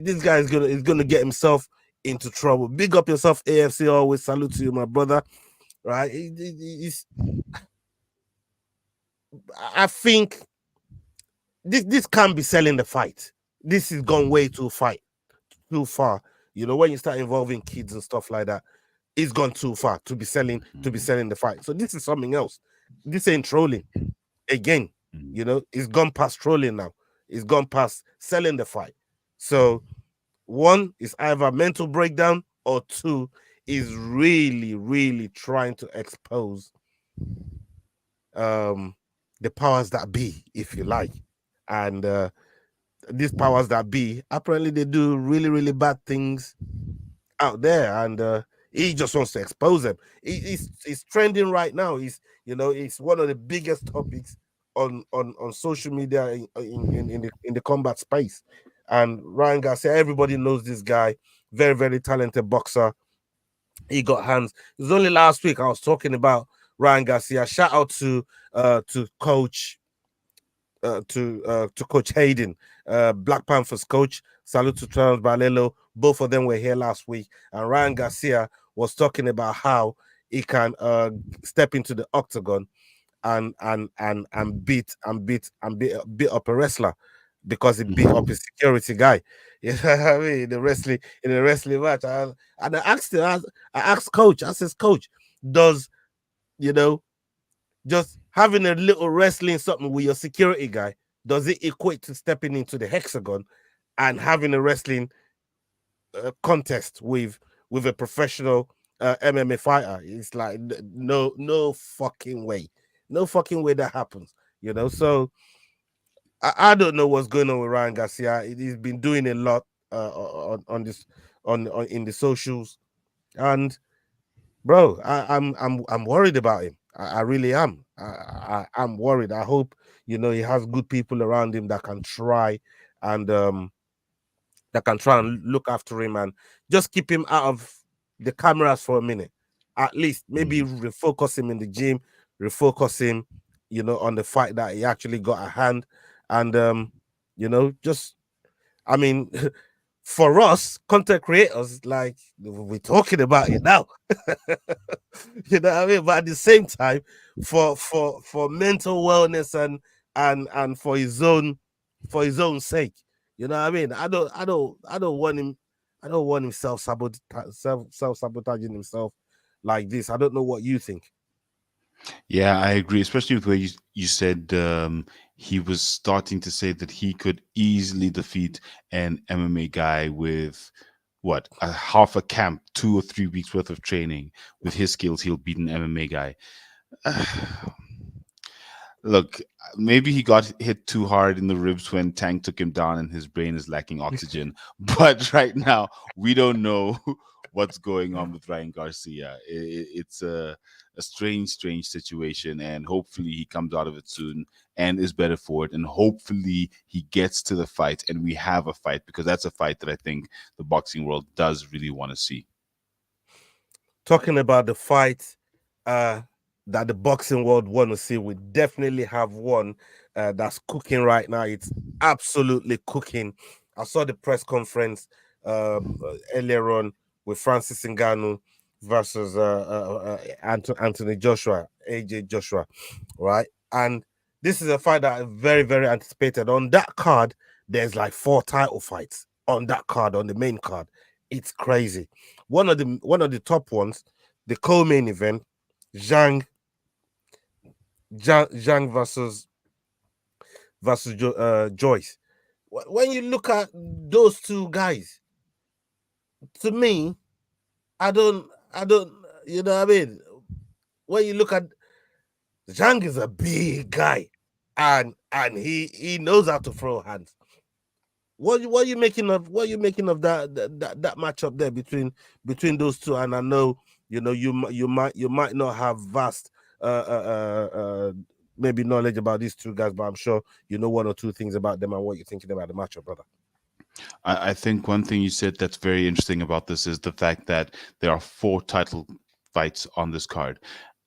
This guy is gonna get himself into trouble. Big up yourself, AFC. Always salute to you, my brother. Right? I think this can't be selling the fight. This is gone way too far. You know, when you start involving kids and stuff like that, it's gone too far to be selling the fight. So this is something else. This ain't trolling again. You know, it's gone past trolling now. It's gone past selling the fight. So one is either mental breakdown, or two is really, really trying to expose um the powers that be, if you like. And these powers that be, apparently they do really, really bad things out there, and he just wants to expose them. It's trending right now. It's one of the biggest topics on social media in the combat space. And Ryan Garcia, everybody knows this guy, very, very talented boxer. He got hands. It was only last week I was talking about Ryan Garcia. Shout out to Coach Hayden, Black Panthers coach. Salute to Charles Balelo. Both of them were here last week, and Ryan Garcia was talking about how he can step into the octagon and beat up a wrestler because he beat up his security guy. You know what I mean? In the wrestling match, and I asked him, I asked coach, I says, Coach, does you know just having a little wrestling something with your security guy, does it equate to stepping into the hexagon and having a wrestling contest with a professional MMA fighter? It's like no fucking way, no fucking way that happens. So I don't know what's going on with Ryan Garcia. He's been doing a lot on this on in the socials, and bro, I'm worried about him. I really am. I'm worried. I hope he has good people around him and that can try and look after him and just keep him out of the cameras for a minute. At least maybe refocus him in the gym, refocus him, on the fight that he actually got at hand, and just I mean. For us content creators, like, we're talking about it now. You know what I mean? But at the same time, for mental wellness and for his own sake, you know what I mean? I don't want him. I don't want him self-sabotaging himself like this. I don't know what you think. Yeah, I agree, especially with where you said he was starting to say that he could easily defeat an MMA guy with what, a half a camp, 2 or 3 weeks worth of training. With his skills, he'll beat an MMA guy. Look, maybe he got hit too hard in the ribs when Tank took him down and his brain is lacking oxygen. But right now, we don't know what's going on with Ryan Garcia. It's a strange, strange situation. And hopefully he comes out of it soon and is better for it. And hopefully he gets to the fight and we have a fight, because that's a fight that I think the boxing world does really want to see. Talking about the fight that the boxing world want to see, we definitely have one that's cooking right now. It's absolutely cooking. I saw the press conference earlier on with Francis Ngannou versus Anthony Joshua, AJ Joshua, right? And this is a fight that is very, very anticipated. On that card, there's like 4 title fights on that card, on the main card. It's crazy. One of the top ones, the co-main event, Zhang Zhang versus Joyce. When you look at those two guys, to me, I don't, you know what I mean? When you look at Zhang, is a big guy, and he knows how to throw hands. What are you making of that matchup there between those two? And I know you might not have vast maybe knowledge about these two guys, but I'm sure you know one or two things about them and what you're thinking about the matchup, brother. I think one thing you said that's very interesting about this is the fact that there are 4 title fights on this card.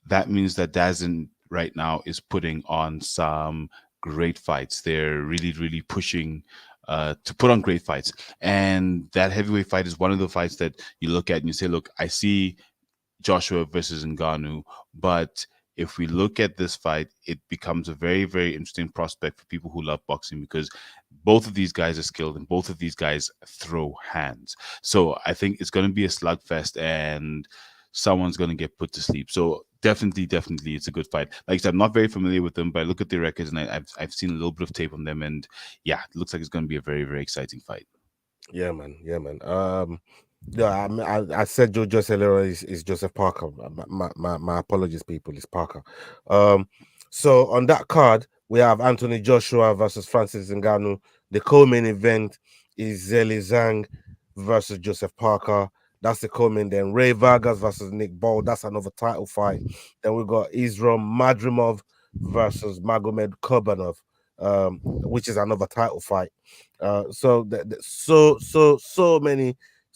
That means that Dazin right now is putting on some great fights. They're really, really pushing to put on great fights. And that heavyweight fight is one of the fights that you look at and you say, look, I see Joshua versus Ngannou. But if we look at this fight, it becomes a very, very interesting prospect for people who love boxing because both of these guys are skilled and both of these guys throw hands. So I think it's going to be a slugfest and someone's going to get put to sleep. So definitely, definitely, it's a good fight. Like I said, I'm not very familiar with them, but I look at their records and I've seen a little bit of tape on them, and yeah, it looks like it's going to be a very, very exciting fight. Yeah, man. Yeah, man. Yeah, I said Joe Joseph earlier is Joseph Parker. My apologies, people. It's Parker. Um, so on that card we have Anthony Joshua versus Francis Ngannou. The co-main event is Zheli Zhang versus Joseph Parker. That's the co-main. Then Ray Vargas versus Nick Ball. That's another title fight. Then we got Israel Madrimov versus Magomed Kurbanov, which is another title fight.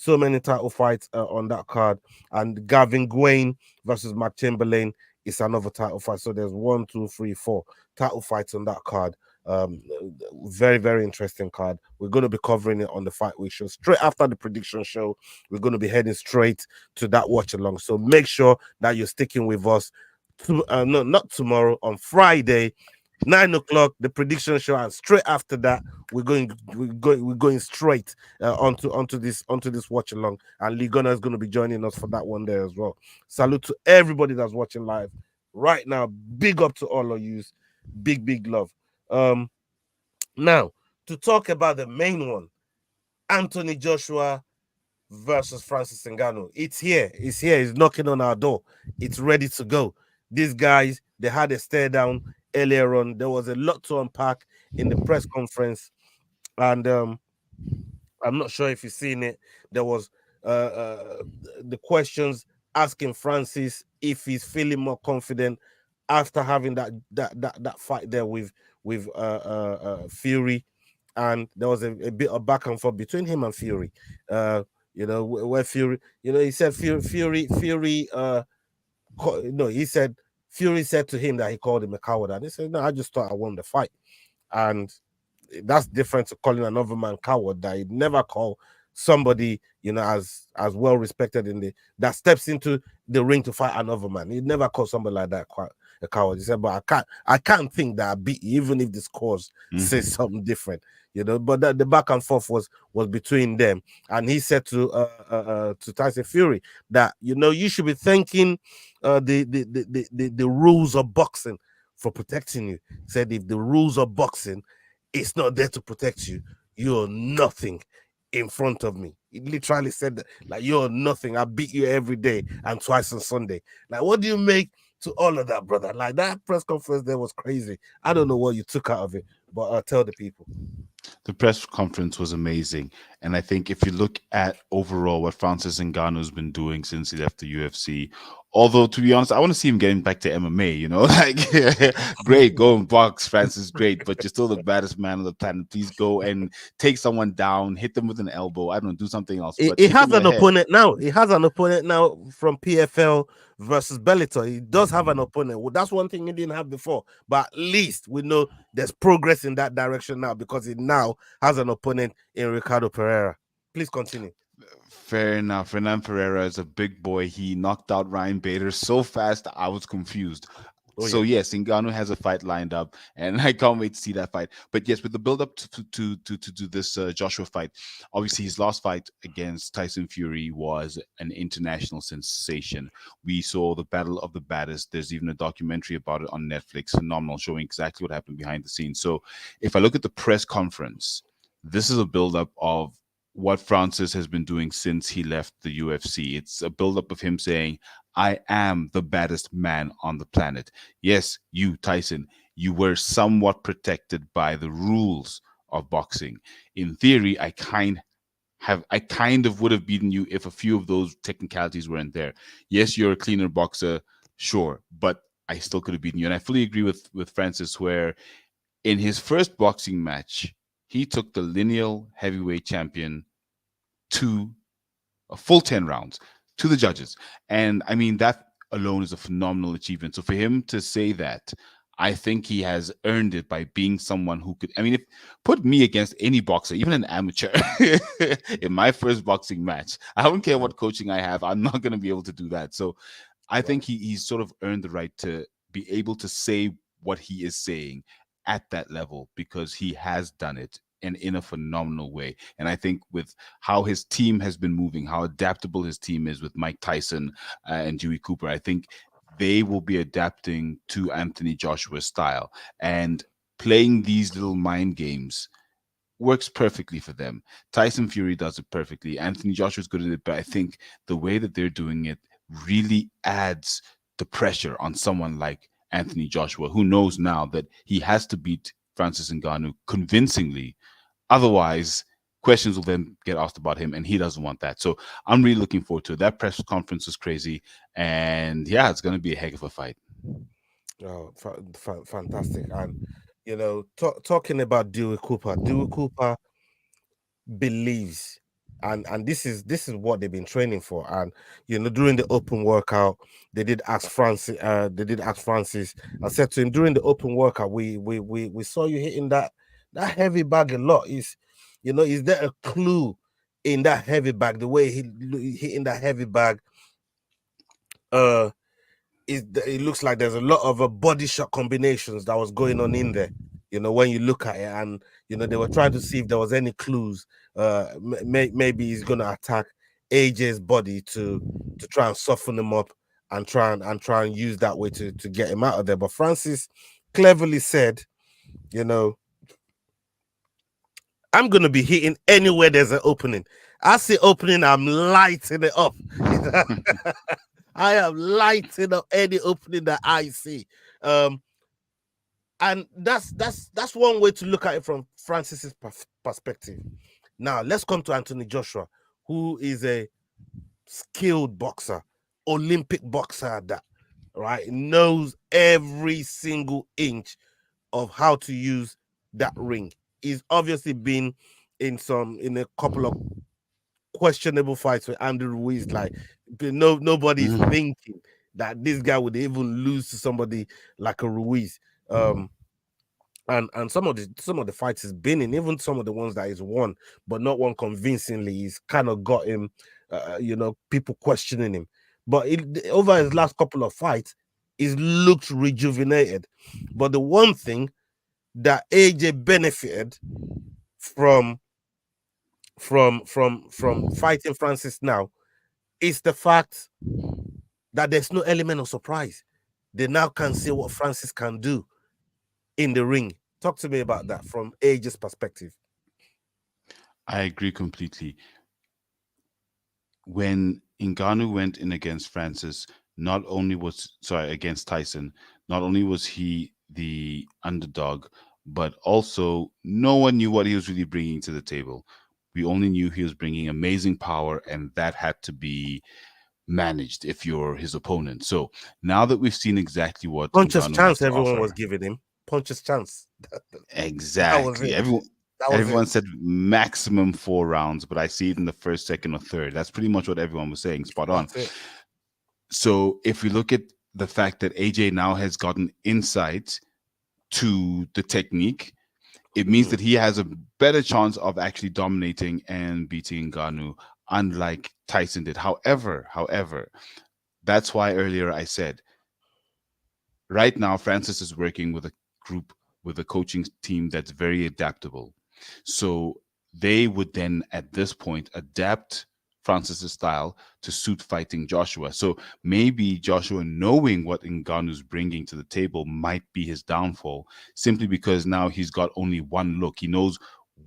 So many title fights on that card, and Gavin Gwayne versus Mark Chamberlain is another title fight. So there's one, two, three, four title fights on that card. Very, very interesting card. We're going to be covering it on the Fight Week show straight after the prediction show. We're going to be heading straight to that watch along. So make sure that you're sticking with us. No, not tomorrow, on Friday, 9 o'clock, the prediction show, and straight after that, we're going straight onto this watch along, and Ligona is going to be joining us for that one there as well. Salute to everybody that's watching live right now. Big up to all of you. Big love. Um, Now to talk about the main one, Anthony Joshua versus Francis Ngannou. It's here. It's here. It's knocking on our door. It's ready to go. These guys, they had a stare down earlier on. There was a lot to unpack in the press conference, and I'm not sure if you've seen it. There was the questions asking Francis if he's feeling more confident after having that fight there with Fury, and there was a bit of back and forth between him and Fury. Where Fury, he said Fury. No, he said Fury said to him that he called him a coward, and he said, "No, I just thought I won the fight," and that's different to calling another man coward. That he'd never call somebody, as well respected in the that steps into the ring to fight another man. He'd never call somebody like that a coward. He said, but I can't think that I beat you, even if the scores say something different. But the back and forth was between them, and he said to Tyson Fury that you should be thanking the rules of boxing for protecting you. Said if the rules of boxing it's not there to protect you, you're nothing in front of me. He literally said that, like, you're nothing. I beat you every day and twice on Sunday. Like, what do you make to all of that, brother? Like, that press conference there was crazy. I don't know what you took out of it, but tell the people. The press conference was amazing. And I think if you look at overall what Francis Ngannou's been doing since he left the UFC, although to be honest, I want to see him getting back to MMA, like great, go and box, Francis, great, but you're still the baddest man on the planet. Please go and take someone down, hit them with an elbow. I don't know, do something else, but He hit them has in an the head. opponent now. He has an opponent now from PFL versus Bellator. He does have an opponent. Well, that's one thing he didn't have before. But at least we know there's progress in that direction now because he now has an opponent in Ricardo Pereira. Please continue. Fair enough. Renan Pereira is a big boy. He knocked out Ryan Bader so fast I was confused. Oh So yeah. yes, Ngannou has a fight lined up, and I can't wait to see that fight. But yes, with the build up to this Joshua fight, obviously his last fight against Tyson Fury was an international sensation. We saw the battle of the baddest. There's even a documentary about it on Netflix, phenomenal, showing exactly what happened behind the scenes. So if I look at the press conference, this is a build up of what Francis has been doing since he left the UFC. It's a buildup of him saying, I am the baddest man on the planet. Yes, you, Tyson, you were somewhat protected by the rules of boxing. In theory, I kind of would have beaten you if a few of those technicalities weren't there. Yes, you're a cleaner boxer, sure, but I still could have beaten you. And I fully agree with Francis, where in his first boxing match, he took the lineal heavyweight champion to a full 10 rounds to the judges. And I mean, that alone is a phenomenal achievement. So for him to say that, I think he has earned it by being someone who could. I mean, if put me against any boxer, even an amateur, in my first boxing match, I don't care what coaching I have, I'm not going to be able to do that. So I think Right. he's sort of earned the right to be able to say what he is saying at that level because he has done it and in a phenomenal way. And I think with how his team has been moving, how adaptable his team is with Mike Tyson and Dewey Cooper, I think they will be adapting to Anthony Joshua's style and playing these little mind games works perfectly for them. Tyson Fury does it perfectly. Anthony Joshua's good at it, but I think the way that they're doing it really adds the pressure on someone like Anthony Joshua, who knows now that he has to beat Francis Ngannou convincingly. Otherwise, questions will then get asked about him, and he doesn't want that. So I'm really looking forward to it. That press conference was crazy, and yeah, it's going to be a heck of a fight. Oh, fantastic. And talking about Dewey Cooper believes, and this is what they've been training for. And during the open workout, they did ask Francis and said to him during the open workout, we saw you hitting that heavy bag a lot. Is there a clue in that heavy bag, the way he hitting that heavy bag? uh it looks like there's a lot of body shot combinations that was going on in there. When you look at it, and they were trying to see if there was any clues. Maybe he's gonna attack AJ's body to try and soften him up and try and use that way to get him out of there. But Francis cleverly said, you know, I'm gonna be hitting anywhere there's an opening. I see opening, I'm lighting it up. I am lighting up any opening that I see. Um, and that's one way to look at it from Francis's perspective. Now let's come to Anthony Joshua, who is a skilled boxer, Olympic boxer at that, right? Knows every single inch of how to use that ring. He's obviously been in a couple of questionable fights with Andrew Ruiz. Like, nobody's Mhm. thinking that this guy would even lose to somebody like a Ruiz. Um, and some of the fights he's been in, even some of the ones that he's won, but not won convincingly, he's kind of got him, people questioning him. But over his last couple of fights, he's looked rejuvenated. But the one thing that AJ benefited from from fighting Francis now is the fact that there's no element of surprise. They now can see what Francis can do in the ring. Talk to me about that from AJ's perspective. I agree completely. When Ngannou went in against Francis, not only was sorry against Tyson, not only was he the underdog, but also no one knew what he was really bringing to the table. We only knew he was bringing amazing power, and that had to be managed if you're his opponent. So now that we've seen exactly what Puncher's Ngannou has chance, to everyone was offer, giving him. Puncher's chance. That was exactly it. everyone. That was it. Everyone said maximum 4 rounds, but I see it in the first, second, or third. That's pretty much what everyone was saying. Spot on. That's it. So if we look at the fact that AJ now has gotten insight to the technique, it means Mhm. that he has a better chance of actually dominating and beating Ngannou, unlike Tyson did. However, that's why earlier I said right now Francis is working with a group with a coaching team that's very adaptable. So they would then at this point adapt Francis's style to suit fighting Joshua. So maybe Joshua knowing what Ngannou's bringing to the table might be his downfall simply because now he's got only one look. He knows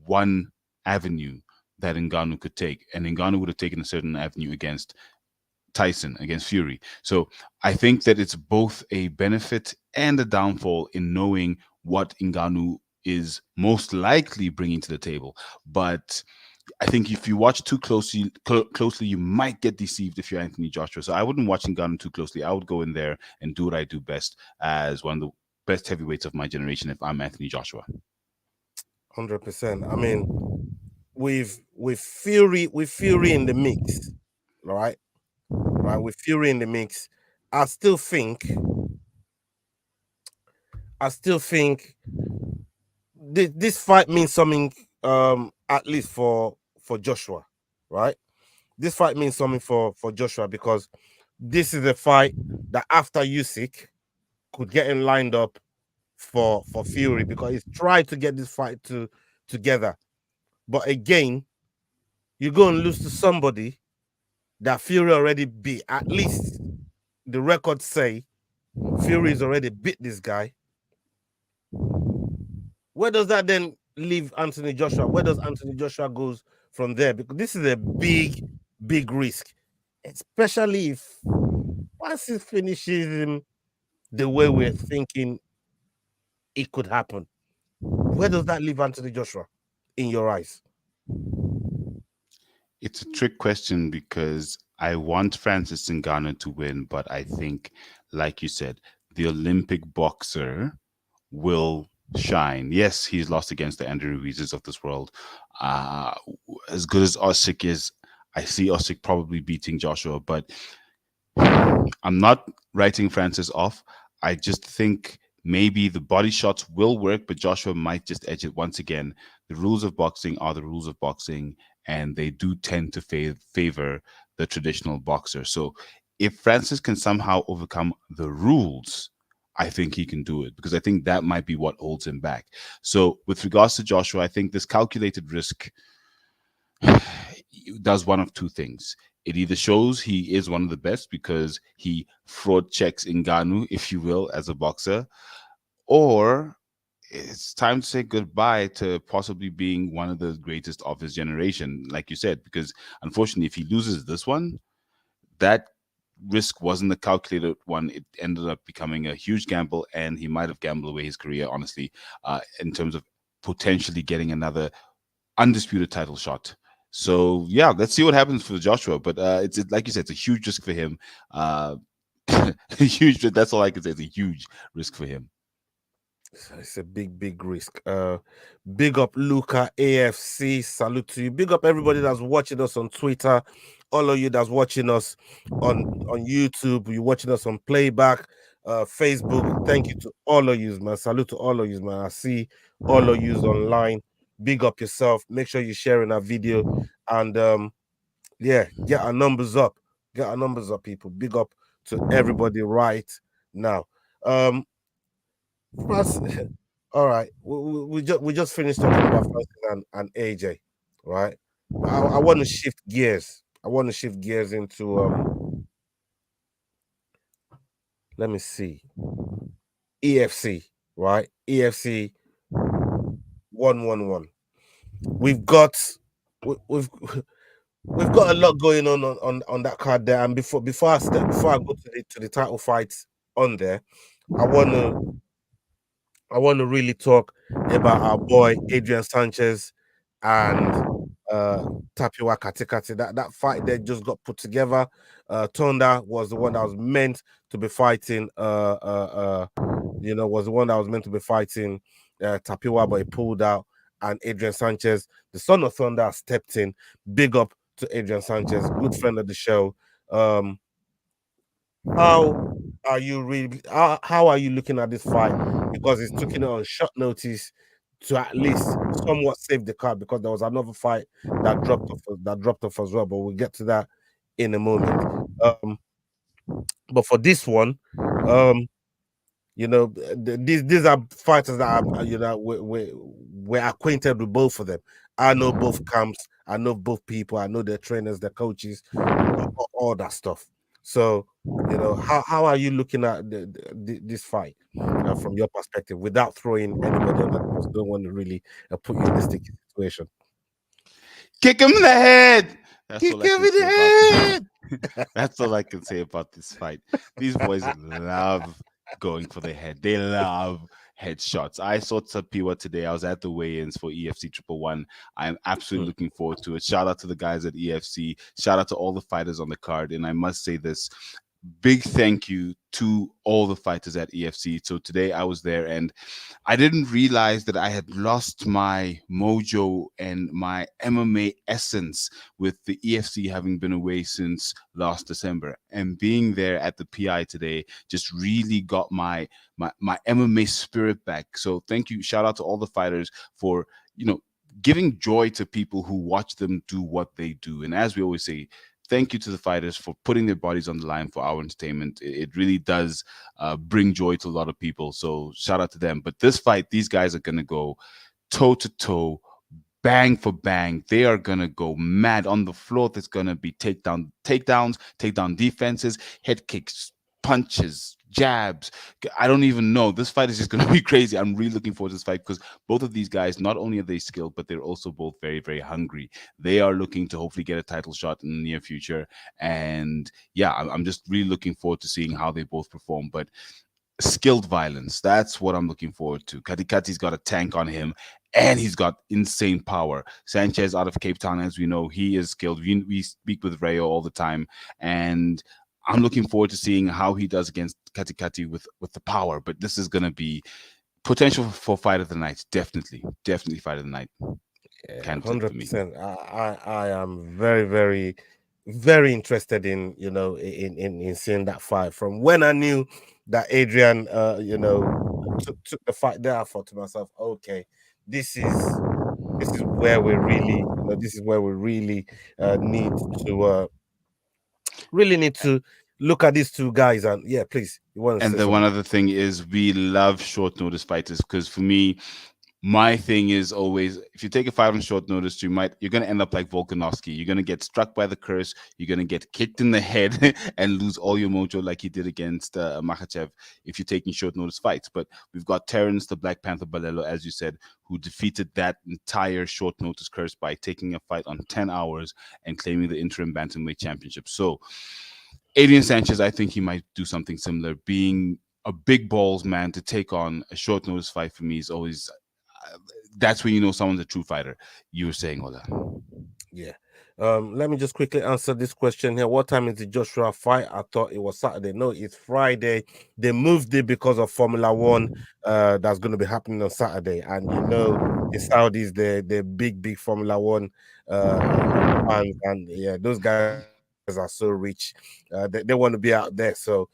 one avenue that Ngannou could take, and Ngannou would have taken a certain avenue against Tyson, against Fury. So I think that it's both a benefit and a downfall in knowing what Ngannou is most likely bringing to the table. But I think if you watch too closely, you might get deceived if you're Anthony Joshua. So I wouldn't watch Ngannou too closely. I would go in there and do what I do best as one of the best heavyweights of my generation if I'm Anthony Joshua. 100%. I mean, with Fury in the mix, right? Right, with Fury in the mix, I still think I still think this fight means something. At least for Joshua, right? This fight means something for Joshua because this is a fight that after Usyk could get him lined up for Fury because he's tried to get this fight together. But again, you go and lose to somebody that Fury already beat. At least the records say Fury's already beat this guy. Where does that then leave Anthony Joshua? Where does Anthony Joshua goes from there? Because this is a big risk, especially if once he finishes him the way we're thinking it could happen. Where does that leave Anthony Joshua in your eyes? It's a trick question because I want Francis Ngannou to win, but I think, like you said, the Olympic boxer will shine. Yes, he's lost against the Andrew Ruizes of this world. Uh, as good as Osik is, I see Osik probably beating Joshua, but I'm not writing Francis off. I just think maybe the body shots will work, but Joshua might just edge it once again. The rules of boxing are the rules of boxing, and they do tend to favor the traditional boxer. So if Francis can somehow overcome the rules, I think he can do it because I think that might be what holds him back. So with regards to Joshua, I think this calculated risk does one of two things. It either shows he is one of the best because he fraud checks Ngannou, if you will, as a boxer, or it's time to say goodbye to possibly being one of the greatest of his generation, like you said, because unfortunately, if he loses this one, that risk wasn't the calculated one. It ended up becoming a huge gamble, and he might have gambled away his career, honestly, in terms of potentially getting another undisputed title shot. So yeah, let's see what happens for Joshua. But like you said, it's a huge risk for him. Uh, huge. That's all I can say. It's a huge risk for him. It's a big risk. Big up Luca AFC. Salute to you. Big up everybody that's watching us on Twitter. All of you that's watching us on YouTube. You watching us on playback, Facebook. Thank you to all of you, man. Salute to all of you, man. I see all of you online. Big up yourself. Make sure you're sharing our video, and yeah, get our numbers up. Get our numbers up, people. Big up to everybody right now. First, all right. We just finished talking about Francis and AJ, right? I want to shift gears. I want to shift gears into let me see, EFC, right? EFC 111. We've got we've we've got a lot going on that card there. And before I go to the title fights on there, I want to I want to really talk about our boy Adrian Sanchez and uh Tapioca Katikati. That fight that just got put together. Tonda was the one that was meant to be fighting was the one that was meant to be fighting Tapioca, but he pulled out. And Adrian Sanchez, the son of Thunder, stepped in. Big up to Adrian Sanchez, good friend of the show. How are you really? How are you looking at this fight? Because it's taking it on short notice to at least somewhat save the card. Because there was another fight that dropped off as well. But we'll get to that in a moment. Um, but for this one, um, these are fighters that we're acquainted with both of them. I know both camps. I know both people. I know their trainers, their coaches, all that stuff. So, how are you looking at this fight from your perspective without throwing anybody under the bus? Don't want to really put you in a sticky situation. Kick him in the head. That's all Kick I him can in say about the this. That's all I can say about this fight. These boys love going for the head. They love headshots. I saw Tapiwa today. I was at the weigh-ins for EFC 111. I'm absolutely head. looking forward to it. Shout out to the guys at EFC. Shout out to all the fighters on the card. And I must say this. big thank you to all the fighters at EFC. So today I was there and I didn't realize that I had lost my mojo and my MMA essence with the EFC having been away since last December. And being there at the PI today just really got my MMA spirit back. So thank you. Shout out to all the fighters for, giving joy to people who watch them do what they do. And as we always say, thank you to the fighters for putting their bodies on the line for our entertainment. It really does bring joy to a lot of people. So shout out to them. But this fight, these guys are going to go toe to toe, bang for bang. They are gonna go mad on the floor. There's gonna be takedowns, takedown defenses, head kicks, punches, jabs. I don't even know. This fight is just gonna be crazy. I'm really looking forward to this fight because both of these guys, not only are they skilled, but they're also both very, very hungry. They are looking to hopefully get a title shot in the near future. And yeah, I'm just really looking forward to seeing how they both perform. But skilled violence. That's what I'm looking forward to. Katikati's got a tank on him, and he's got insane power. Sanchez out of Cape Town, as we know, he is skilled. We speak with Rayo all the time, and I'm looking forward to seeing how he does against Katikati with the power. But this is going to be potential for fight of the night. Definitely, definitely fight of the night Yeah, candidate for me. 100%. I am very, very, very interested in, in seeing that fight. From when I knew that Adrian, took the fight there, I thought to myself, okay, this is this is where we really, this is where we need to really need to look at these two guys. And yeah, please, you want to And say the one something? other thing is we love short notice fighters because for me, my thing is always if you take a fight on short notice, you're gonna end up like Volkanovski. You're gonna get struck by the curse. You're gonna get kicked in the head and lose all your mojo like he did against Makhachev if you're taking short notice fights. But we've got Terrence the Black Panther Balelo, as you said, who defeated that entire short notice curse by taking a fight on 10 hours and claiming the interim bantamweight championship. So Adrian Sanchez, I think he might do something similar. Being a big balls man to take on a short notice fight for me is always that's when you know someone's a true fighter. You were saying all that. Yeah. Let me just quickly answer this question here. What time is the Joshua fight? I thought it was Saturday. No, it's Friday. They moved it because of Formula One. That's going to be happening on Saturday. And the Saudis, they're big, big Formula One fans, and yeah, those guys are so rich. They want to be out there, so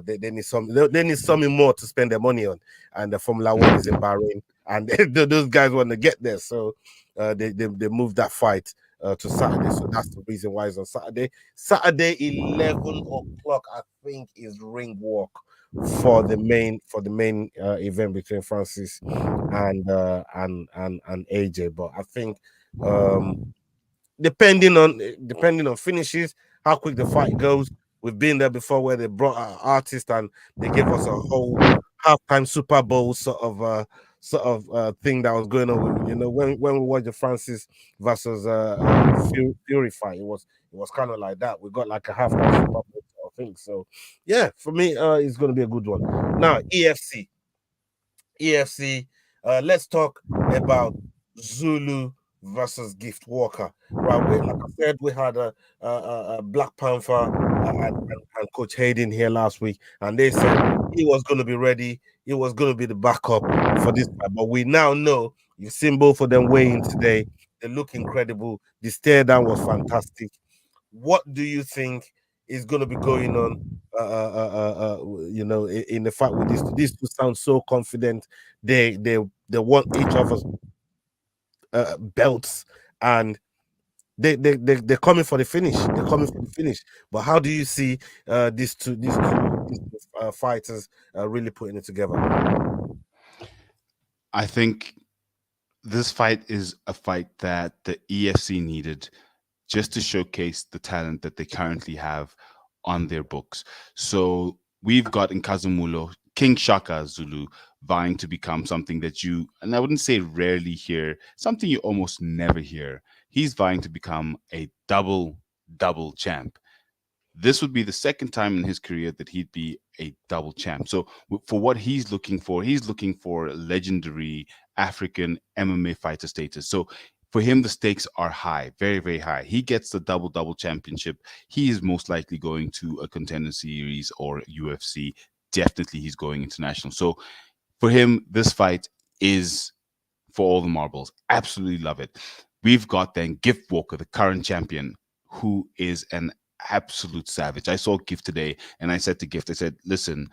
they need they need something more to spend their money on. And the Formula One is in Bahrain, and those guys want to get there, so they moved that fight to Saturday. So that's the reason why it's on Saturday. Saturday, 11 o'clock, I think, is ring walk for the main event between Francis and AJ. But I think um depending on finishes, how quick the fight goes. We've been there before where they brought an artist and they gave us a whole halftime Super Bowl thing that was going on. When we watched the Francis versus Fury fight, it was kind of like that. We got like a halftime Super Bowl sort of thing. So yeah, for me, it's going to be a good one. Now EFC. Let's talk about Zulu versus Gift Walker. Right, like I said, we had a Black Panther and Coach Hayden here last week, and they said he was going to be ready. He was going to be the backup for this fight. But we now know you've seen both of them weigh in today. They look incredible. The stare down was fantastic. What do you think is going to be going on? In the fight with these two sound so confident. They want each other's belts, and they're coming for the finish. They're coming for the finish. But how do you see these two fighters really putting it together? I think this fight is a fight that the EFC needed just to showcase the talent that they currently have on their books. So we've got in Kazumulo King Shaka Zulu vying to become something that you, and I wouldn't say rarely hear, something you almost never hear. He's vying to become a double champ. This would be the second time in his career that he'd be a double champ. So for what he's looking for legendary African MMA fighter status. So for him, the stakes are high, very, very high. He gets the double championship. He is most likely going to a contender series or UFC. Definitely, he's going international. So for him, this fight is for all the marbles. Absolutely love it. We've got then Gift Walker, the current champion, who is an absolute savage. I saw Gift today and I said to Gift, I said, listen,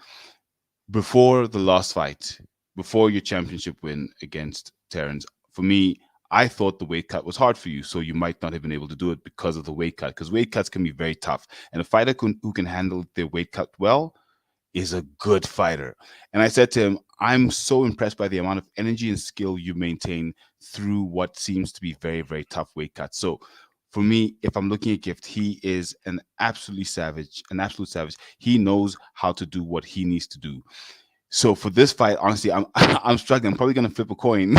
before the last fight, before your championship win against Terrence, for me, I thought the weight cut was hard for you, so you might not have been able to do it because of the weight cut. Because weight cuts can be very tough, and a fighter who can handle their weight cut well is a good fighter. And I said to him, I'm so impressed by the amount of energy and skill you maintain through what seems to be very, very tough weight cuts. So for me, if I'm looking at Gift, he is an absolutely savage, an absolute savage. He knows how to do what he needs to do. So for this fight, honestly, I'm I'm struggling. I'm probably gonna flip a coin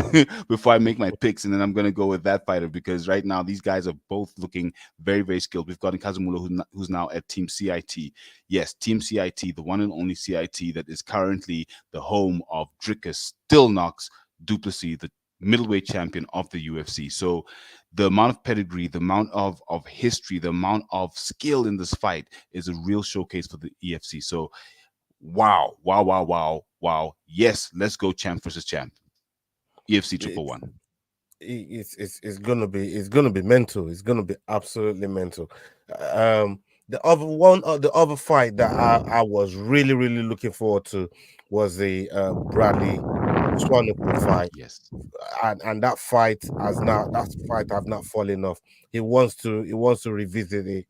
before I make my picks, and then I'm gonna go with that fighter because right now these guys are both looking very, very skilled. We've got Kazumula who's now at Team CIT. Yes, Team CIT, the one and only CIT that is currently the home of Dricus Still Knox Duplessis, the middleweight champion of the UFC. So the amount of pedigree, the amount of history, the amount of skill in this fight is a real showcase for the EFC. So wow, wow, wow, wow, wow. Yes, let's go champ versus champ. EFC triple It's one. it's gonna be mental. It's gonna be absolutely mental. The other one, the other fight that I was really looking forward to was the Bradley Swanepoel fight, Yes. and that fight have not fallen off. He wants to revisit it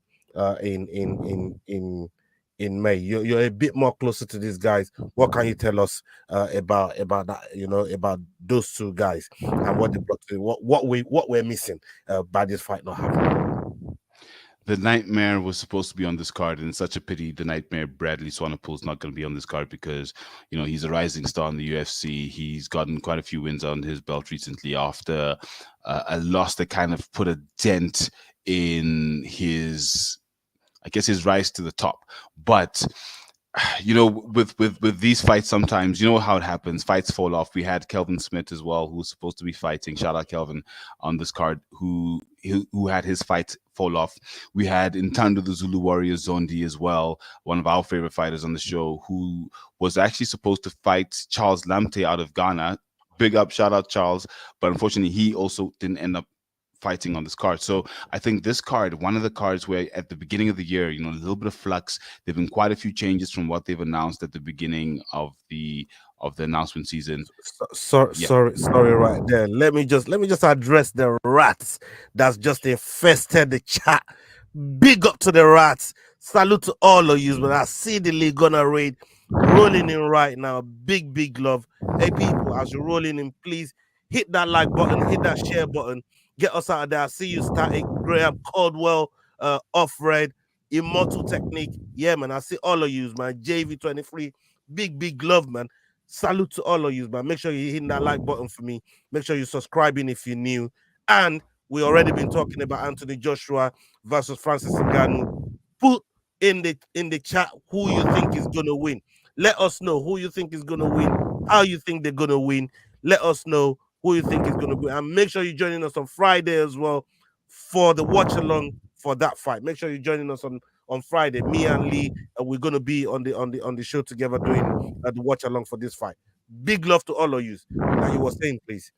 in May. You're a bit more closer to these guys. What can you tell us about that? About those two guys and what they brought to what we're missing by this fight not happening. The Nightmare was supposed to be on this card, and it's such a pity the Nightmare Bradley Swanepoel is not going to be on this card because he's a rising star in the UFC. He's gotten quite a few wins on his belt recently after a loss that kind of put a dent in his, I guess, his rise to the top. But with these fights, sometimes you know how it happens. Fights fall off. We had Kelvin Smith as well, who was supposed to be fighting. Shout out Kelvin on this card, who had his fight fall off. We had Intando the Zulu Warrior Zondi as well, one of our favorite fighters on the show, who was actually supposed to fight Charles Lamte out of Ghana. Big up, shout out Charles, but unfortunately he also didn't end up fighting on this card. So I think this card, one of the cards where at the beginning of the year, a little bit of flux. There've been quite a few changes from what they've announced at the beginning of the announcement season. Yeah, Sorry, right there. Let me just address the rats that's just infested the chat. Big up to the rats. Salute to all of you, but I see the league gonna raid rolling in right now. Big love. Hey people, as you're rolling in, please hit that like button, hit that share button. Get us out of there. I see you, Static, Graham, Caldwell, Off Red, Immortal Technique. Yeah, man. I see all of you, man. JV23. Big love, man. Salute to all of you, man. Make sure you hit that like button for me. Make sure you're subscribing if you're new. And we already been talking about Anthony Joshua versus Francis Ngannou. Put in the chat who you think is gonna win. Let us know who you think is gonna win, how you think they're gonna win. Let us know who you think is gonna win. And make sure you're joining us on Friday as well for the watch along for that fight. Make sure you're joining us on Friday. Me and Lee, we're gonna be on the show together doing the watch along for this fight. Big love to all of you. Like you were saying, please.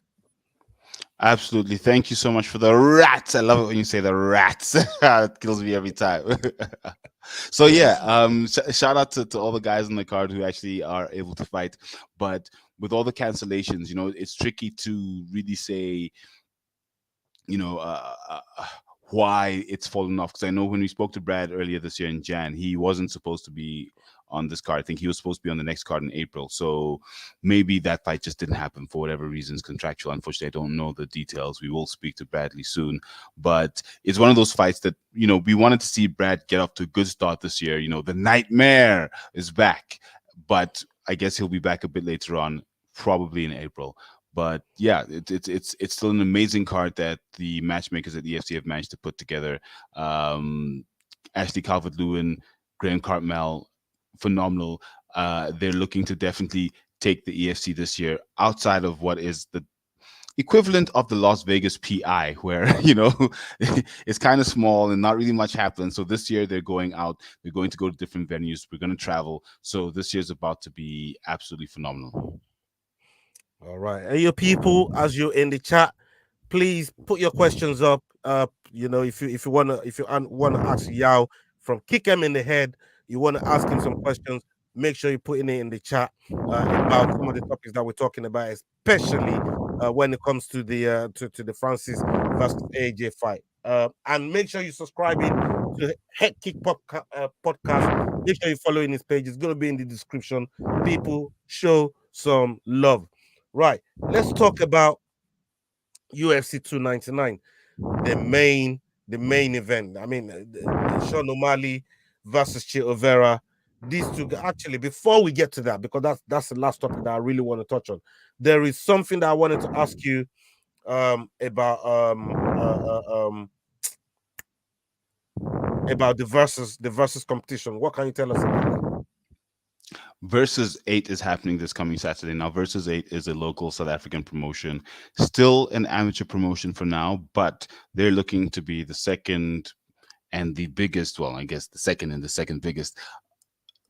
absolutely. Thank you so much for the rats. I love it when you say the rats. It kills me every time. So yeah, shout out to all the guys on the card who actually are able to fight. But with all the cancellations, it's tricky to really say you know why it's fallen off, because I know when we spoke to Brad earlier this year in Jan, he wasn't supposed to be on this card. I think he was supposed to be on the next card in April. So maybe that fight just didn't happen for whatever reasons, contractual. Unfortunately, I don't know the details. We will speak to Bradley soon. But it's one of those fights that, we wanted to see Brad get off to a good start this year. The Nightmare is back. But I guess he'll be back a bit later on, probably in April. But yeah, it's still an amazing card that the matchmakers at EFC have managed to put together. Ashley Calvert-Lewin, Graham Cartmel, phenomenal. They're looking to definitely take the EFC this year outside of what is equivalent of the Las Vegas PI, where it's kind of small and not really much happens. So this year they're going out. They're going to go to different venues. We're going to travel. So this year's about to be absolutely phenomenal. All right. And your people, as you're in the chat, please put your questions up. If you wanna ask Yao from Kick Him in the Head, you wanna ask him some questions. Make sure you're putting it in the chat about some of the topics that we're talking about, especially when it comes to the Francis versus AJ fight. And make sure you're subscribing to Head Kick podcast. Make sure you're following his page. It's gonna be in the description. People, show some love. Right. Let's talk about UFC 299, the main event. I mean, the Sean O'Malley versus Chito Vera. These two actually, before we get to that, because that's the last topic that I really want to touch on. There is something that I wanted to ask you about the versus competition. What can you tell us about that? Versus 8 is happening this coming Saturday. Now, Versus 8 is a local South African promotion, still an amateur promotion for now, but they're looking to be the second and the biggest, well, I guess the second and the second biggest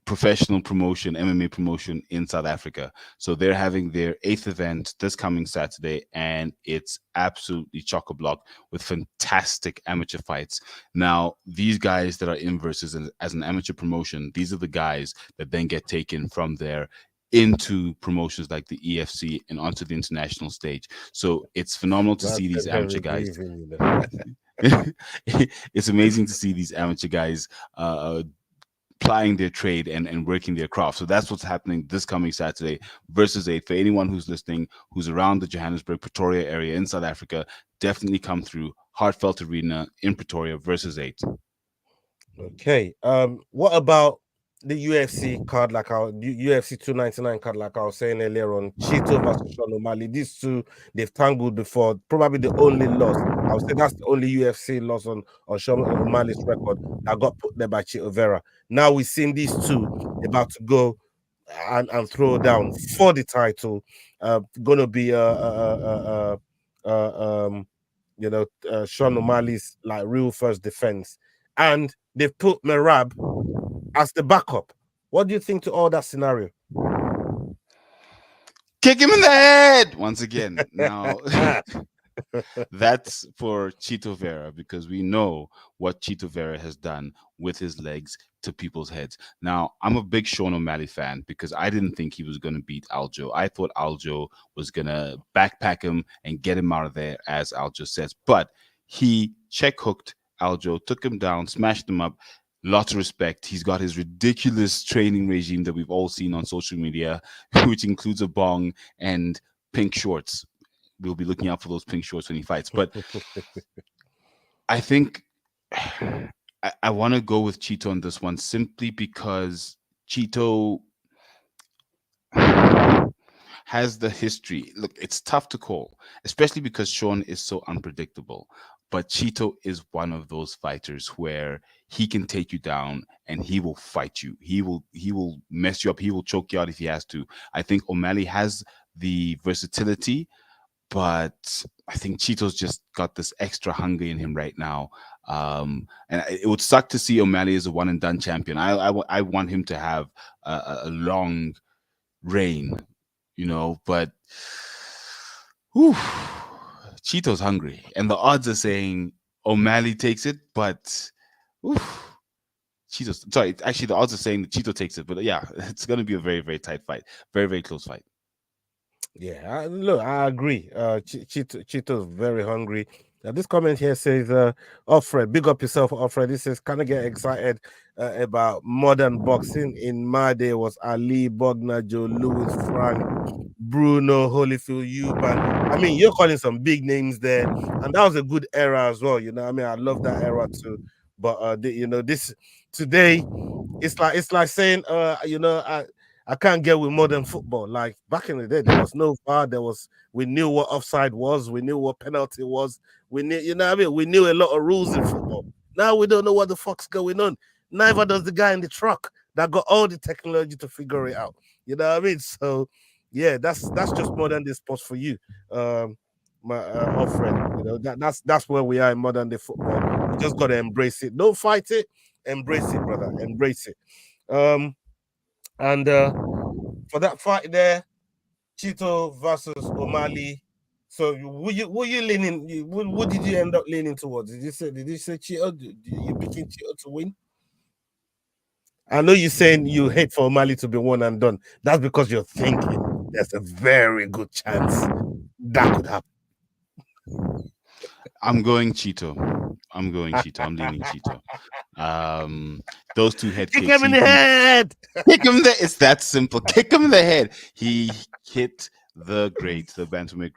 professional promotion, MMA promotion in South Africa. So they're having their eighth event this coming Saturday, and it's absolutely chock a block with fantastic amateur fights. Now, these guys that are in versus as an amateur promotion, these are the guys that then get taken from there into promotions like the EFC and onto the international stage. So it's phenomenal to That's see these a amateur heavy guys. breathing. It's amazing to see these amateur guys plying their trade and working their craft. So that's what's happening this coming Saturday, versus 8. For anyone who's listening, who's around the Johannesburg, Pretoria area in South Africa, definitely come through Heartfelt Arena in Pretoria, versus 8. Okay. What about the UFC card, like our UFC 299 card, like I was saying earlier on, Cheeto versus Sean O'Malley. These two they've tangled before. Probably the only loss. I would say that's the only UFC loss on Sean O'Malley's record that got put there by Chito Vera. Now we've seen these two about to go and throw down for the title. Gonna be Sean O'Malley's like real first defense, and they've put Merab as the backup. What do you think to all that scenario? Kick him in the head once again. Now, that's for Chito Vera, because we know what Chito Vera has done with his legs to people's heads. Now, I'm a big Sean O'Malley fan because I didn't think he was going to beat Aljo. I thought Aljo was going to backpack him and get him out of there, as Aljo says. But he check hooked Aljo, took him down, smashed him up. Lots of respect. He's got his ridiculous training regime that we've all seen on social media, which includes a bong and pink shorts. We'll be looking out for those pink shorts when he fights. But I think I want to go with Cheeto on this one, simply because Cheeto has the history. Look, it's tough to call, especially because Sean is so unpredictable. But Cheeto is one of those fighters where he can take you down and he will fight you. He will mess you up. He will choke you out if he has to. I think O'Malley has the versatility, but I think Cheeto's just got this extra hunger in him right now. And it would suck to see O'Malley as a one and done champion. I want him to have a long reign, but whew, Cheeto's hungry. And the odds are saying O'Malley takes it, but whew, Cheeto's, sorry, actually, the odds are saying that Cheeto takes it, but yeah, it's going to be a very, very tight fight. Very, very close fight. Yeah, look, I agree. Cheeto's very hungry. This comment here says, Alfred, big up yourself, Alfred. This says, kind of get excited about modern boxing. In my day was Ali, Bogner, Joe Louis, Frank, Bruno, Holyfield, Eubank. I mean, you're calling some big names there, and that was a good era as well. I mean, I love that era too. But this today, it's like saying, I can't get with modern football. Like back in the day, there was no VAR. We knew what offside was. We knew what penalty was. We knew, what I mean? We knew a lot of rules in football. Now we don't know what the fuck's going on. Neither does the guy in the truck that got all the technology to figure it out. You know what I mean? So yeah, that's just modern day sports for you. my old friend. You know that's where we are in modern day football. You just gotta embrace it. Don't fight it. Embrace it, brother. Embrace it. Um, and for that fight there, Chito versus O'Malley. So were you leaning? What did you end up leaning towards? Did you say Chito? You picking Chito to win? I know you're saying you hate for O'Malley to be one and done. That's because you're thinking there's a very good chance that could happen. I'm going Cheeto. I'm leaning Cheeto. Those two head Kick kicks. him in the He head. kick him the. It's that simple. Kick him in the head. He hit the bantamweight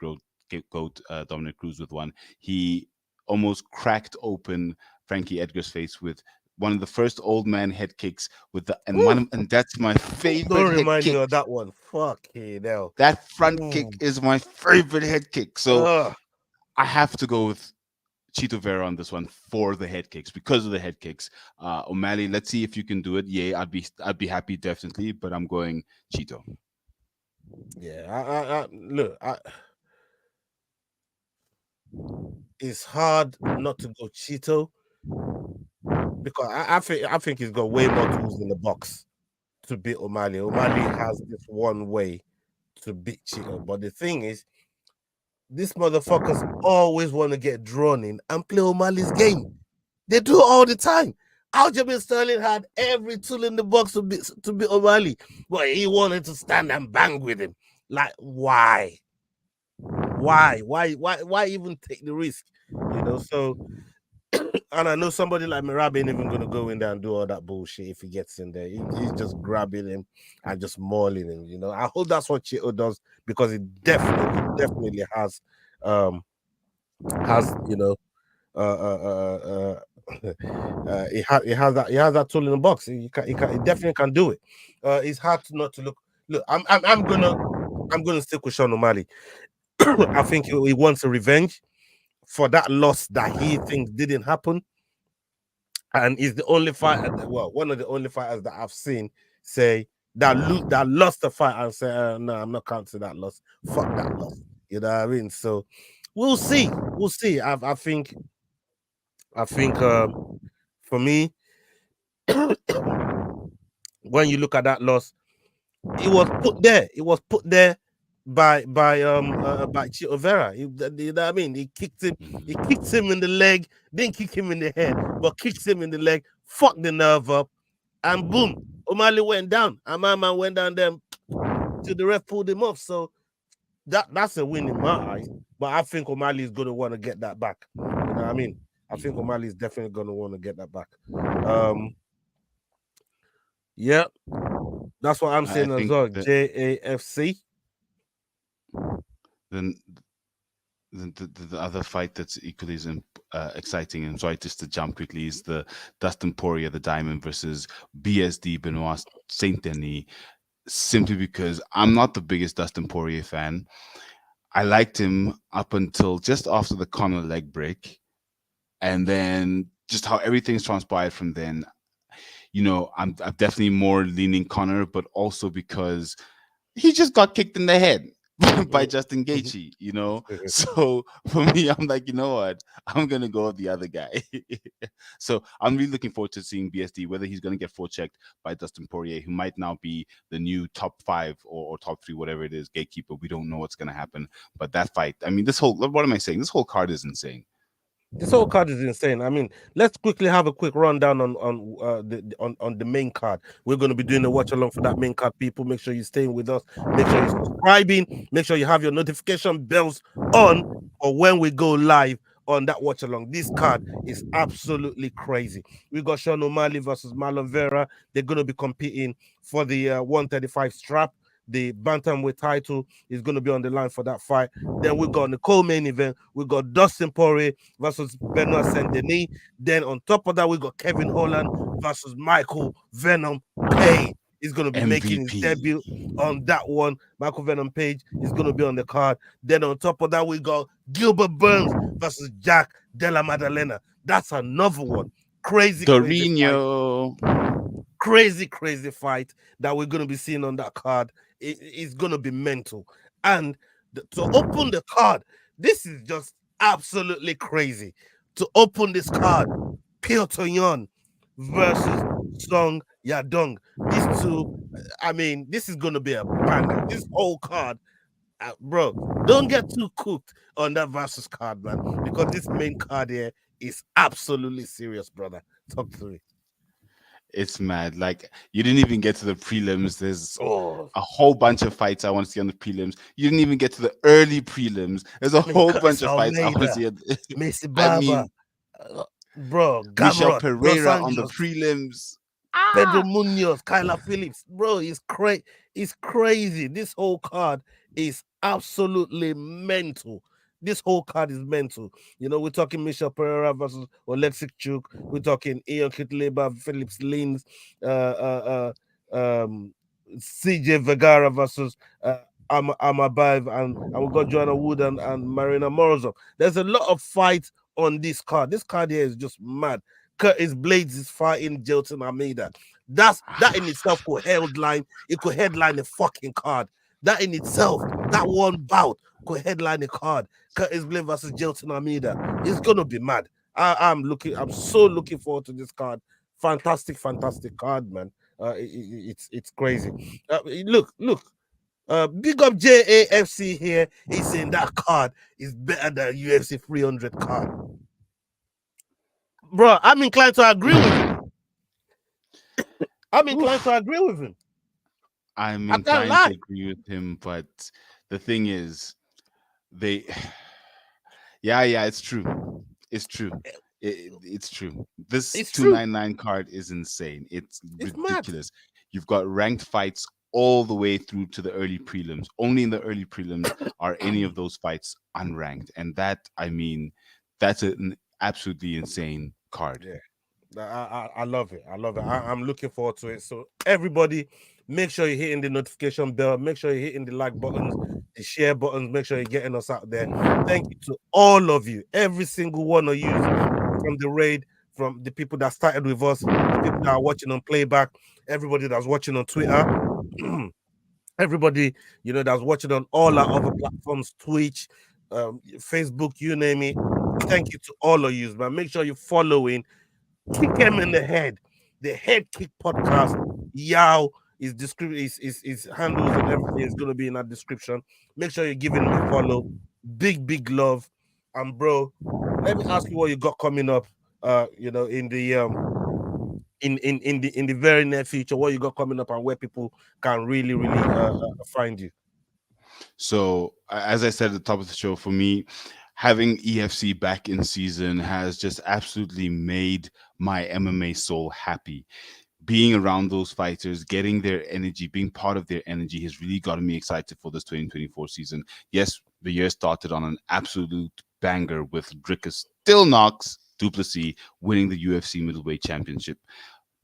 goat, Dominic Cruz with one. He almost cracked open Frankie Edgar's face with one of the first old man head kicks with the Ooh, and that's my favorite don't head remind me kick. of that one. Fuck hell. That front Ooh. kick is my favorite head kick. So Ugh. I have to go with Chito Vera on this one for the head kicks because of the head kicks. O'Malley, let's see if you can do it. Yeah, I'd be happy definitely, but I'm going Chito. Yeah, look, it's hard not to go Cheeto because I think he's got way more tools in the box to beat O'Malley. O'Malley has this one way to beat Cheeto, but the thing is, these motherfuckers always want to get drawn in and play O'Malley's game. They do it all the time. Aljamain Sterling had every tool in the box to beat O'Malley, but he wanted to stand and bang with him. Like, why? Why even take the risk? So and I know somebody like Mirab ain't even gonna go in there and do all that bullshit if he gets in there. He's just grabbing him and just mauling him. I hope that's what Chito does because it definitely has uh uh uh, he has that tool in the box. He definitely can do it. It's hard to not to look. I'm gonna stick with Sean O'Malley. I think he wants a revenge for that loss that he thinks didn't happen, and he's the only fighter. Well, one of the only fighters that I've seen say that lost the fight and say, "No, I'm not counting that loss. Fuck that loss." You know what I mean? So we'll see. We'll see. I think for me, when you look at that loss, it was put there. It was put there by Chito Vera. You know what I mean? He kicked him. He Mhm. kicked him in the leg. Didn't kick him in the head, but kicked him in the leg. Fucked the nerve up, and boom, O'Malley went down. And my man went down there till the ref pulled him off. So that's a win in my eyes. But I think O'Malley is going to want to get that back. You know what I mean? I think Mhm. O'Malley is definitely going to want to get that back. Um, yeah, that's what I'm I saying as think well. that JAFC. then the other fight that's equally as exciting, and sorry just to jump quickly, is the Dustin Poirier, the Diamond, versus BSD Benoit Saint Denis. Simply because I'm not the biggest Dustin Poirier fan. I liked him up until just after the Conor leg break, and then just how everything's transpired from then. I'm definitely more leaning Conor, but also because he just got kicked in the head by Justin Gaethje, So for me, I'm like, you know what? I'm gonna go with the other guy. So I'm really looking forward to seeing BSD, whether he's gonna get forechecked by Dustin Poirier, who might now be the new top five or top three, whatever it is, gatekeeper. We don't know what's gonna happen. But that fight, I mean, what am I saying? This whole card is insane. This whole card is insane. I mean, let's quickly have a quick rundown on the main card. We're going to be doing a watch along for that main card. People, make sure you're staying with us. Make sure you're subscribing. Make sure you have your notification bells on for when we go live on that watch along. This card is absolutely crazy. We got Sean O'Malley versus Marlon Vera. They're going to be competing for the 135 strap. The bantamweight title is going to be on the line for that fight. Then we got the co-main event. We got Dustin Poirier versus Benoit Saint Denis. Then on top of that, we got Kevin Holland versus Michael Venom Page. He's going to be making his MVP. debut on that one. Michael Venom Page is going to be on the card. Then on top of that, we got Gilbert Burns versus Jack Della Maddalena. That's another one. Crazy, crazy fight. Dorino. Crazy fight that we're going to be seeing on that card. It's going to be mental. And to open the card, This is just absolutely crazy. To open this card, Piotr Yan versus Song Yadong. These two, I mean, this is going to be a banger. This whole card, bro, don't get too cooked on that versus card, man, because this main card here is absolutely serious, brother. Talk to me. It's mad. Like you didn't even get to the prelims. There's Oh, a whole bunch of fights I want to see on the prelims. You didn't even get to the early prelims. There's a I mean, whole bunch Curtis of fights I want to Almeida, see. Messi I Barber, mean, bro, Michel Gamrot, Dos Pereira on the Anjos, prelims. Pedro Ah, Munoz, Kyla Phillips, bro, it's crazy. This whole card is absolutely mental. This whole card is mental. You know, we're talking Michel Pereira versus Oleksiy Chuk. We're talking Ian Kitleba, Phillips Lins, CJ Vergara versus Amabayev, and we got Joanna Wood and Marina Morozov. There's a lot of fight on this card. This card here is just mad. Curtis Blades is fighting Jelton Almeida. That in itself could headline. It could headline a fucking card. That in itself, that one bout could headline a card. Curtis Blades versus Jelton Almeida. It's gonna be mad. I'm looking. I'm so looking forward to this card. Fantastic, fantastic card, man. It's crazy. Look. Big up JAFC here. He's saying that card is better than UFC 300 card, bro. I'm inclined to agree with him. I'm inclined oof. to agree with him. I'm I can't inclined to lie. agree with him, but the thing is, they yeah, it's true. It's true. It's true. This It's true. 299 card is insane. It's It's mad. ridiculous. You've got ranked fights all the way through to the early prelims. Only in the early prelims are any of those fights unranked. And that, I mean, that's an absolutely insane card. Yeah. I love it. I love it. I'm looking forward to it. So everybody, make sure you're hitting the notification bell. Make sure you're hitting the like buttons, the share buttons. Make sure you're getting us out there. Thank you to all of you, every single one of you, from the raid, from the people that started with us, the people that are watching on playback, everybody that's watching on Twitter, everybody that's watching on all our other platforms, Twitch, Facebook, you name it. Thank you to all of you, man. Make sure you're following. Kick him in the head. The Head Kick Podcast. Yao is his handles and everything is gonna be in that description. Make sure you're giving him a follow. Big love. And bro, let me ask you what you got coming up. In the in the very near future, what you got coming up and where people can really find you. So, as I said at the top of the show, for me, having EFC back in season has just absolutely made my MMA soul happy. Being around those fighters, getting their energy, being part of their energy has really gotten me excited for this 2024 season. Yes, the year started on an absolute banger with Drickus still Knox Duplessis winning the UFC middleweight championship.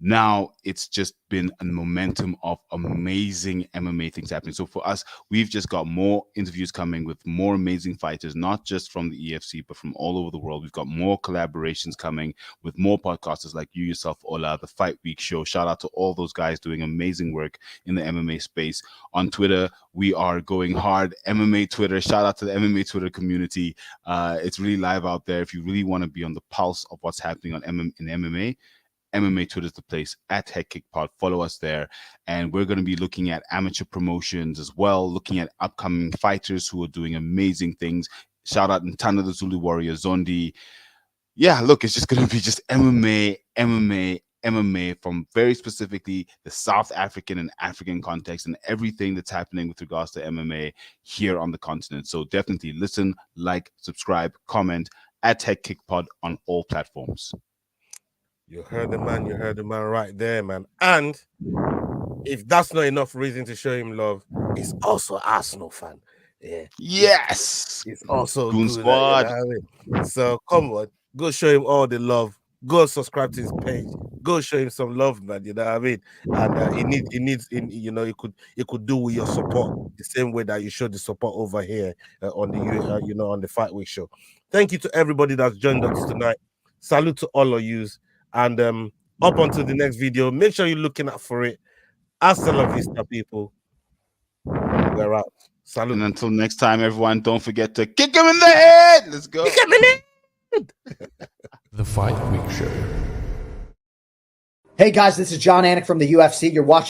Now it's just been a momentum of amazing MMA things happening. So for us, we've just got more interviews coming with more amazing fighters, not just from the EFC, but from all over the world. We've got more collaborations coming with more podcasters like you yourself, Ola, the Fight Week Show. Shout out to all those guys doing amazing work in the MMA space. On Twitter, we are going hard. MMA Twitter, shout out to the MMA Twitter community. It's really live out there. If you really want to be on the pulse of what's happening on in MMA, MMA Twitter is the place at Head Kick Pod. Follow us there. And we're going to be looking at amateur promotions as well, looking at upcoming fighters who are doing amazing things. Shout out Ntana the Zulu Warrior, Zondi. Yeah, look, it's just going to be just MMA from very specifically the South African and African context and everything that's happening with regards to MMA here on the continent. So definitely listen, like, subscribe, comment at Head Kick Pod on all platforms. You heard the man. You heard the man right there, man. And if that's not enough reason to show him love, he's also an Arsenal fan. Yeah, it's Yes. it's also Goon good. You know Squad. what I mean? So come on, go show him all the love. Go subscribe to his page. Go show him some love, man. You know what I mean? And he could do with your support the same way that you showed the support over here on on the Fight Week show. Thank you to everybody that's joined us tonight. Salute to all of you. And up until the next video, make sure you're looking out for it. Hasta la vista, people. We're out. Salute. And until next time, everyone, don't forget to kick him in the head. Let's go. Kick him in the The Fight Week Show. Hey guys, this is John Anik from the UFC. You're watching